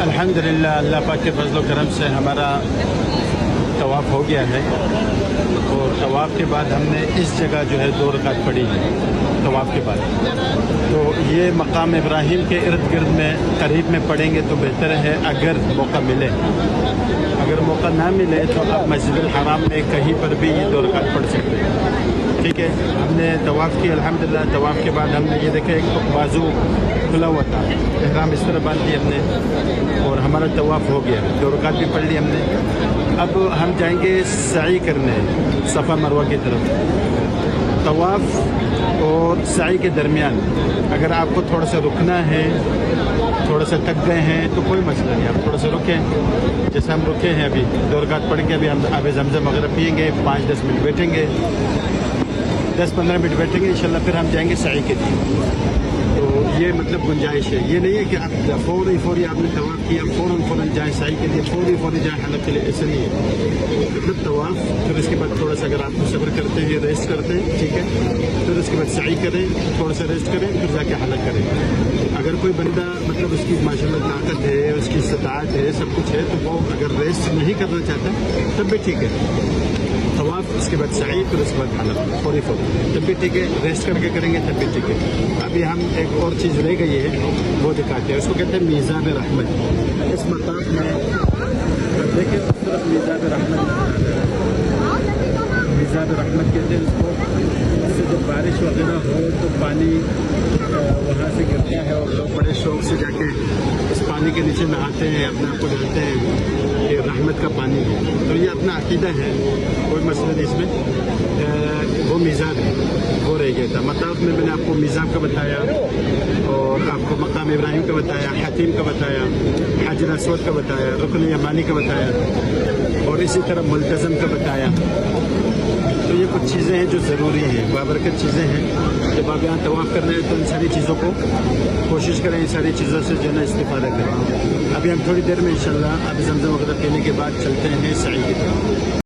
الحمدللہ اللہ پاک کے فضل و کرم سے ہمارا طواف ہو گیا ہے، اور طواف کے بعد ہم نے اس جگہ جو ہے 2 رکعت پڑھی ہے طواف کے بعد۔ تو یہ مقام ابراہیم کے ارد گرد میں قریب میں پڑھیں گے تو بہتر ہے، اگر موقع ملے۔ اگر موقع نہ ملے تو آپ مسجد الحرام میں کہیں پر بھی یہ 2 رکعت پڑھ سکتے ہیں، ٹھیک ہے۔ ہم نے طواف کی الحمدللہ۔ طواف کے بعد ہم نے یہ دیکھا ایک بازو کھلا ہوا تھا، احرام اس طرح باندھ دی ہم نے، اور ہمارا طواف ہو گیا، 2 رکعت بھی پڑھ لی ہم نے۔ اب ہم جائیں گے سعی کرنے صفا مروہ کی طرف۔ طواف اور سعی کے درمیان اگر آپ کو تھوڑا سا رکنا ہے، تھوڑا سا تک گئے ہیں تو کوئی مسئلہ نہیں، آپ تھوڑا سا رکیں، جیسے ہم رکے ہیں ابھی 2 رکعت پڑھ کے ابھی ہم آب زمزم وغیرہ پئیں گے، 5-10 منٹ بیٹھیں گے، 10-15 منٹ بیٹھیں گے، انشاءاللہ پھر ہم جائیں گے سعی کے لیے۔ تو یہ مطلب گنجائش ہے، یہ نہیں ہے کہ آپ فوری آپ نے طواف کیا فوراً جائیں سعی کے لیے، فوری جائیں حلق کے لیے، ایسا نہیں ہے۔ مطلب طواف، پھر اس کے بعد تھوڑا سا اگر آپ صبر کرتے ہیں، ریسٹ کرتے ہیں، ٹھیک ہے، پھر اس کے بعد سعی کریں، تھوڑا سا ریسٹ کریں، پھر جا کے حلق کریں۔ اگر کوئی بندہ مطلب اس کی ماشاءاللہ طاقت ہے، اس کی استطاعت ہے، سب کچھ ہے، تو وہ اگر ریسٹ نہیں کرنا چاہتا تب بھی ٹھیک ہے، طواف اس کے بعد سعی، پھر اس کے بعد حلق فوری تب بھی ٹھیک ہے، ریسٹ کر کے کریں گے تب بھی ٹھیک ہے۔ ابھی ہم ایک اور چیز رہ گئی ہے وہ دکھاتے ہیں، اس کو کہتے ہیں میزان رحمت۔ اس مقام میں دیکھیں اس طرف میزان رحمت کہتے ہیں اس کو۔ اس سے جب بارش وغیرہ ہو تو پانی وہاں سے گرتا ہے، اور لوگ بڑے شوق سے جا کے اس پانی کے نیچے نہاتے ہیں، اپنے آپ کو ڈالتے ہیں، یہ رحمت کا پانی ہے۔ تو یہ اپنا عقیدہ ہے، کوئی مسئلہ نہیں اس میں۔ وہ میزان ہے، وہ رہ گیا تھا مطلب میں نے آپ کو میزان کا بتایا، اور آپ کو مقام ابراہیم کا بتایا، حتیم کا بتایا، حجر اسود کا بتایا، رکن یمانی کا بتایا، اور اسی طرح ملتزم کا بتایا۔ تو یہ کچھ چیزیں ہیں جو ضروری ہیں، بابرکت چیزیں ہیں۔ جب آپ یہاں طواف کر رہے ہیں تو ان ساری چیزوں کو کوشش کریں، ان ساری چیزوں سے جو ہے نا استفادہ کریں۔ ابھی ہم تھوڑی دیر میں انشاءاللہ اب زمزم وغیرہ پینے کے بعد چلتے ہیں سعی کی طرف۔